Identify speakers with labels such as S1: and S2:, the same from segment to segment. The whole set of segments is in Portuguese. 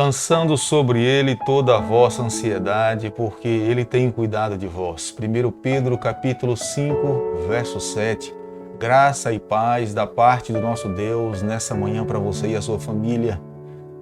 S1: lançando sobre ele toda a vossa ansiedade, porque ele tem cuidado de vós. 1 Pedro capítulo 5, verso 7. Graça e paz da parte do nosso Deus nessa manhã para você e a sua família.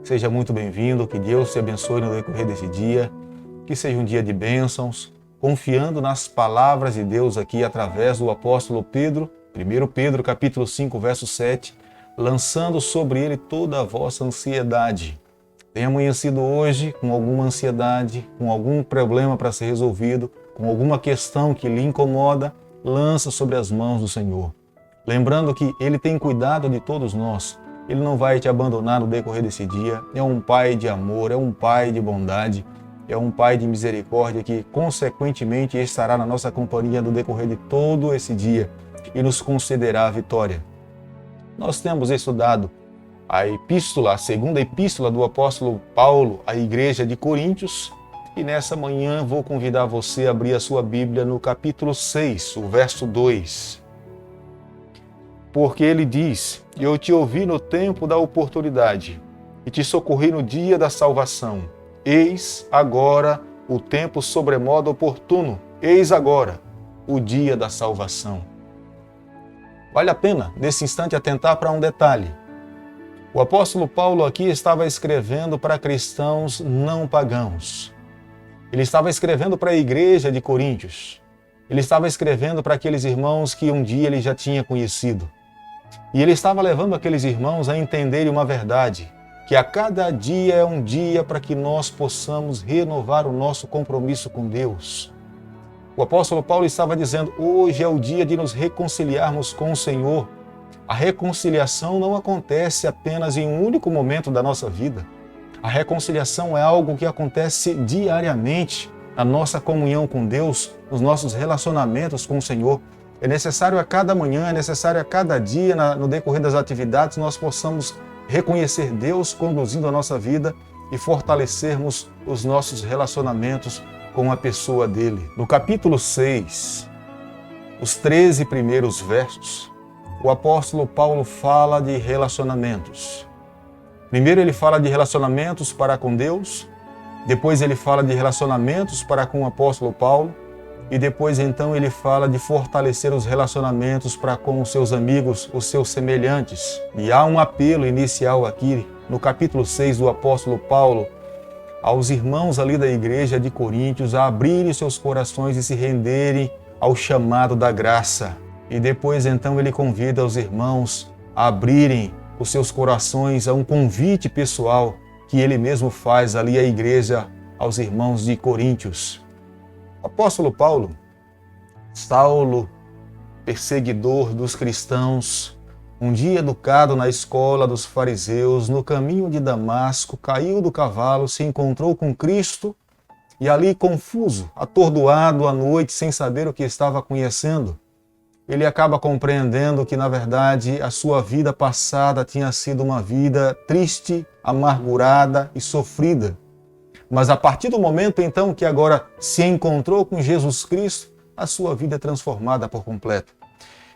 S1: Seja muito bem-vindo, que Deus te abençoe no decorrer desse dia, que seja um dia de bênçãos, confiando nas palavras de Deus aqui através do apóstolo Pedro, 1 Pedro capítulo 5, verso 7, lançando sobre ele toda a vossa ansiedade. Tem amanhecido hoje com alguma ansiedade, com algum problema para ser resolvido, com alguma questão que lhe incomoda, lança sobre as mãos do Senhor. Lembrando que Ele tem cuidado de todos nós. Ele não vai te abandonar no decorrer desse dia. É um Pai de amor, é um Pai de bondade, é um Pai de misericórdia que, consequentemente, estará na nossa companhia no decorrer de todo esse dia e nos concederá a vitória. Nós temos estudado a segunda epístola do apóstolo Paulo à igreja de Coríntios, e nessa manhã vou convidar você a abrir a sua Bíblia no capítulo 6, o verso 2. Porque ele diz: eu te ouvi no tempo da oportunidade, e te socorri no dia da salvação. Eis agora o tempo sobremodo oportuno, eis agora o dia da salvação. Vale a pena, nesse instante, atentar para um detalhe. O apóstolo Paulo aqui estava escrevendo para cristãos não pagãos. Ele estava escrevendo para a igreja de Coríntios. Ele estava escrevendo para aqueles irmãos que um dia ele já tinha conhecido. E ele estava levando aqueles irmãos a entenderem uma verdade, que a cada dia é um dia para que nós possamos renovar o nosso compromisso com Deus. O apóstolo Paulo estava dizendo: hoje é o dia de nos reconciliarmos com o Senhor. A reconciliação não acontece apenas em um único momento da nossa vida. A reconciliação é algo que acontece diariamente na nossa comunhão com Deus, nos nossos relacionamentos com o Senhor. É necessário a cada manhã, é necessário a cada dia, no decorrer das atividades, nós possamos reconhecer Deus conduzindo a nossa vida e fortalecermos os nossos relacionamentos com a pessoa dele. No capítulo 6, os 13 primeiros versos, o apóstolo Paulo fala de relacionamentos. Primeiro ele fala de relacionamentos para com Deus, depois ele fala de relacionamentos para com o apóstolo Paulo, e depois então ele fala de fortalecer os relacionamentos para com os seus amigos, os seus semelhantes. E há um apelo inicial aqui no capítulo 6 do apóstolo Paulo aos irmãos ali da igreja de Coríntios a abrirem seus corações e se renderem ao chamado da graça. E depois então ele convida os irmãos a abrirem os seus corações a um convite pessoal que ele mesmo faz ali à igreja, aos irmãos de Coríntios. O apóstolo Paulo, Saulo, perseguidor dos cristãos, um dia educado na escola dos fariseus, no caminho de Damasco, caiu do cavalo, se encontrou com Cristo e ali, confuso, atordoado à noite, sem saber o que estava conhecendo, ele acaba compreendendo que, na verdade, a sua vida passada tinha sido uma vida triste, amargurada e sofrida. Mas a partir do momento, então, que agora se encontrou com Jesus Cristo, a sua vida é transformada por completo.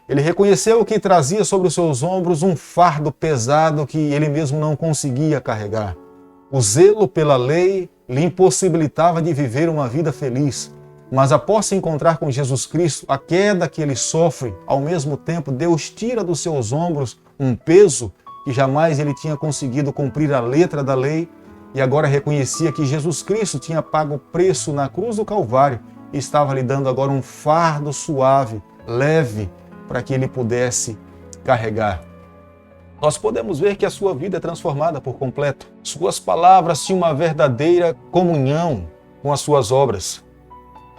S1: Ele reconheceu que trazia sobre os seus ombros um fardo pesado que ele mesmo não conseguia carregar. O zelo pela lei lhe impossibilitava de viver uma vida feliz. Mas após se encontrar com Jesus Cristo, a queda que ele sofre, ao mesmo tempo, Deus tira dos seus ombros um peso que jamais ele tinha conseguido cumprir a letra da lei, e agora reconhecia que Jesus Cristo tinha pago o preço na cruz do Calvário e estava lhe dando agora um fardo suave, leve, para que ele pudesse carregar. Nós podemos ver que a sua vida é transformada por completo. Suas palavras tinham uma verdadeira comunhão com as suas obras.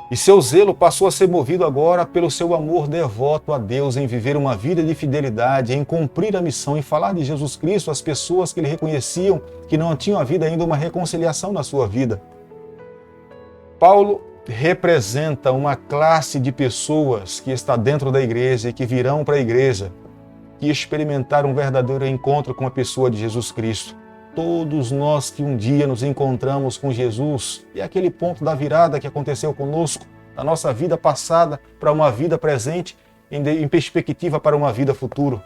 S1: E seu zelo passou a ser movido agora pelo seu amor devoto a Deus, em viver uma vida de fidelidade, em cumprir a missão, em falar de Jesus Cristo às pessoas que ele reconheciam que não tinham havido ainda uma reconciliação na sua vida. Paulo representa uma classe de pessoas que está dentro da igreja e que virão para a igreja, que experimentaram um verdadeiro encontro com a pessoa de Jesus Cristo. Todos nós que um dia nos encontramos com Jesus, e aquele ponto da virada que aconteceu conosco, da nossa vida passada para uma vida presente, em perspectiva para uma vida futura.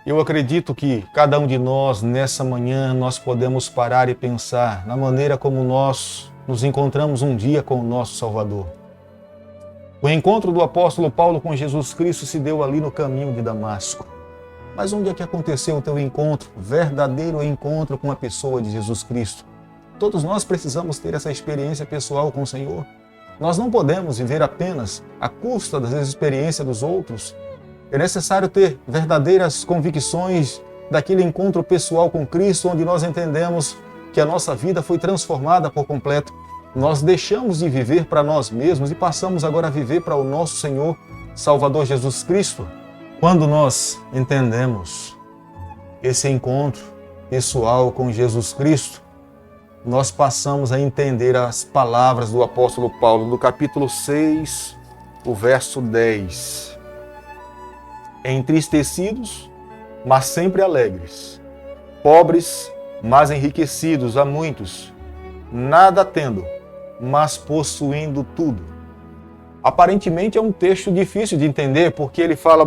S1: Eu acredito que cada um de nós, nessa manhã, nós podemos parar e pensar na maneira como nós nos encontramos um dia com o nosso Salvador. O encontro do apóstolo Paulo com Jesus Cristo se deu ali no caminho de Damasco. Mas onde é que aconteceu o teu encontro, verdadeiro encontro com a pessoa de Jesus Cristo? Todos nós precisamos ter essa experiência pessoal com o Senhor. Nós não podemos viver apenas à custa das experiências dos outros. É necessário ter verdadeiras convicções daquele encontro pessoal com Cristo, onde nós entendemos que a nossa vida foi transformada por completo. Nós deixamos de viver para nós mesmos e passamos agora a viver para o nosso Senhor, Salvador Jesus Cristo. Quando nós entendemos esse encontro pessoal com Jesus Cristo, nós passamos a entender as palavras do apóstolo Paulo, do capítulo 6, o verso 10. Entristecidos, mas sempre alegres, pobres, mas enriquecidos a muitos, nada tendo, mas possuindo tudo. Aparentemente é um texto difícil de entender, porque ele fala,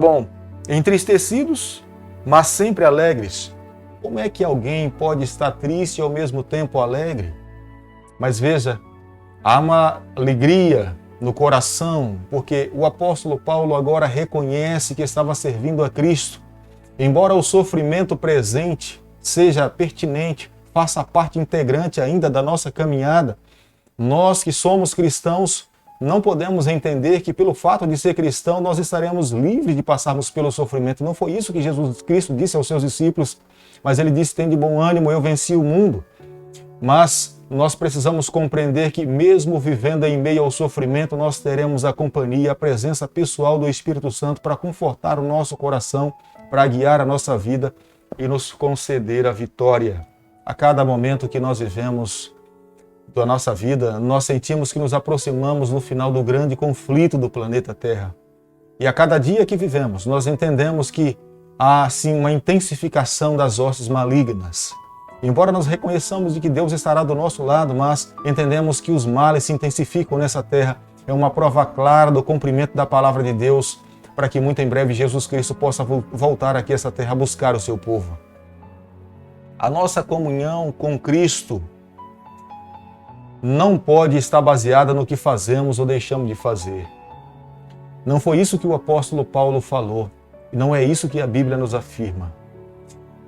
S1: entristecidos, mas sempre alegres. Como é que alguém pode estar triste e ao mesmo tempo alegre? Mas veja, há uma alegria no coração, porque o apóstolo Paulo agora reconhece que estava servindo a Cristo. Embora o sofrimento presente seja pertinente, faça parte integrante ainda da nossa caminhada, nós que somos cristãos não podemos entender que pelo fato de ser cristão nós estaremos livres de passarmos pelo sofrimento. Não foi isso que Jesus Cristo disse aos seus discípulos, mas ele disse, tem de bom ânimo, eu venci o mundo. Mas nós precisamos compreender que mesmo vivendo em meio ao sofrimento, nós teremos a companhia, a presença pessoal do Espírito Santo para confortar o nosso coração, para guiar a nossa vida e nos conceder a vitória. A cada momento que nós vivemos da nossa vida, nós sentimos que nos aproximamos no final do grande conflito do planeta Terra. E a cada dia que vivemos, nós entendemos que há, sim, uma intensificação das hostes malignas. Embora nós reconheçamos de que Deus estará do nosso lado, mas entendemos que os males se intensificam nessa terra. É uma prova clara do cumprimento da palavra de Deus, para que muito em breve Jesus Cristo possa voltar aqui a essa terra a buscar o seu povo. A nossa comunhão com Cristo não pode estar baseada no que fazemos ou deixamos de fazer. Não foi isso que o apóstolo Paulo falou, e não é isso que a Bíblia nos afirma.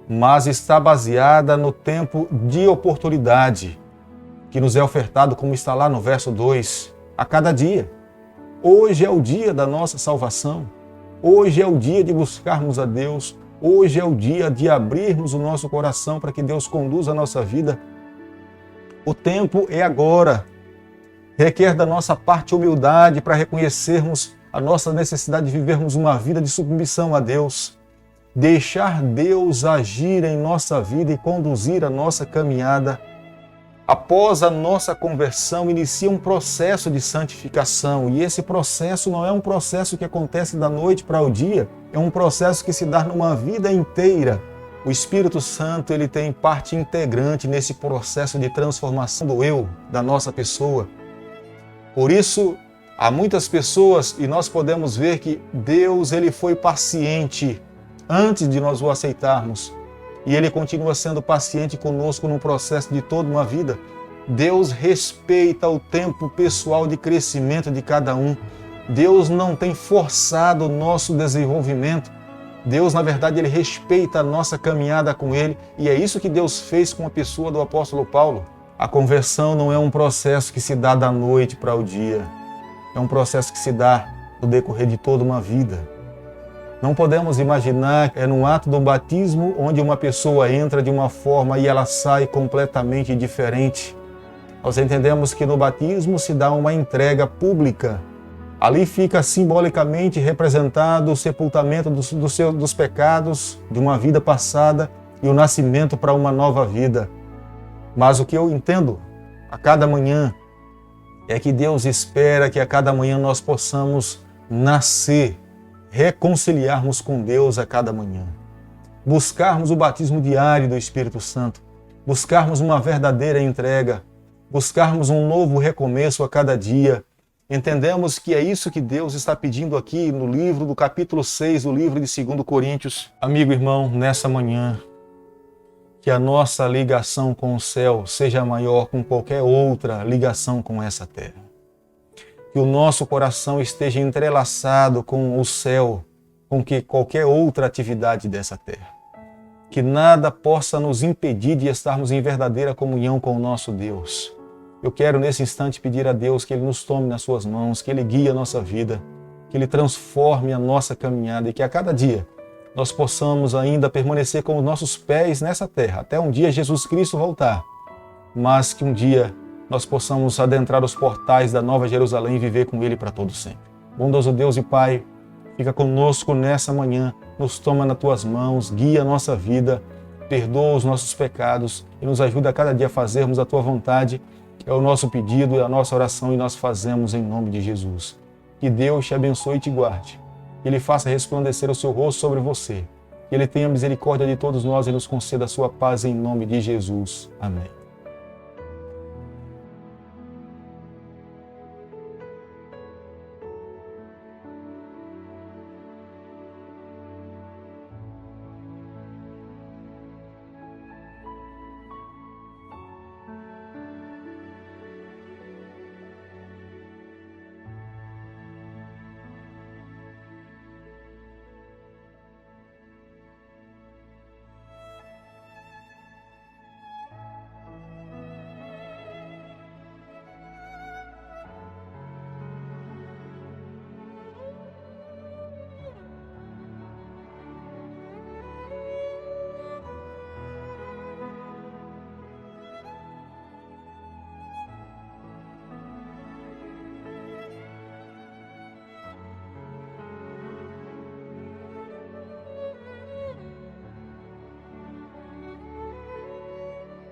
S1: Mas está baseada no tempo de oportunidade que nos é ofertado, como está lá no verso 2, a cada dia. Hoje é o dia da nossa salvação. Hoje é o dia de buscarmos a Deus. Hoje é o dia de abrirmos o nosso coração para que Deus conduza a nossa vida. O tempo é agora. Requer da nossa parte humildade para reconhecermos a nossa necessidade de vivermos uma vida de submissão a Deus. Deixar Deus agir em nossa vida e conduzir a nossa caminhada. Após a nossa conversão, inicia um processo de santificação. E esse processo não é um processo que acontece da noite para o dia, é um processo que se dá numa vida inteira. O Espírito Santo, ele tem parte integrante nesse processo de transformação do eu, da nossa pessoa. Por isso, há muitas pessoas, e nós podemos ver que Deus, ele foi paciente antes de nós o aceitarmos. E Ele continua sendo paciente conosco no processo de toda uma vida. Deus respeita o tempo pessoal de crescimento de cada um. Deus não tem forçado o nosso desenvolvimento. Deus, na verdade, Ele respeita a nossa caminhada com Ele. E é isso que Deus fez com a pessoa do apóstolo Paulo. A conversão não é um processo que se dá da noite para o dia. É um processo que se dá no decorrer de toda uma vida. Não podemos imaginar que é no ato do batismo onde uma pessoa entra de uma forma e ela sai completamente diferente. Nós entendemos que no batismo se dá uma entrega pública. Ali fica simbolicamente representado o sepultamento dos pecados de uma vida passada e o nascimento para uma nova vida. Mas o que eu entendo a cada manhã é que Deus espera que a cada manhã nós possamos nascer, reconciliarmos com Deus a cada manhã, buscarmos o batismo diário do Espírito Santo, buscarmos uma verdadeira entrega, buscarmos um novo recomeço a cada dia, Entendemos que é isso que Deus está pedindo aqui no livro do capítulo 6 do livro de 2 Coríntios. Amigo, irmão, nessa manhã, que a nossa ligação com o céu seja maior com qualquer outra ligação com essa terra. Que o nosso coração esteja entrelaçado com o céu, com que qualquer outra atividade dessa terra. Que nada possa nos impedir de estarmos em verdadeira comunhão com o nosso Deus. Eu quero nesse instante pedir a Deus que Ele nos tome nas suas mãos, que Ele guie a nossa vida, que Ele transforme a nossa caminhada e que a cada dia nós possamos ainda permanecer com os nossos pés nessa terra, até um dia Jesus Cristo voltar, mas que um dia nós possamos adentrar os portais da Nova Jerusalém e viver com Ele para todo sempre. Bondoso Deus e Pai, fica conosco nessa manhã, nos toma nas Tuas mãos, guia a nossa vida, perdoa os nossos pecados e nos ajuda a cada dia a fazermos a Tua vontade. É o nosso pedido e a nossa oração e nós fazemos em nome de Jesus. Que Deus te abençoe e te guarde. Que Ele faça resplandecer o seu rosto sobre você. Que Ele tenha misericórdia de todos nós e nos conceda a sua paz em nome de Jesus. Amém.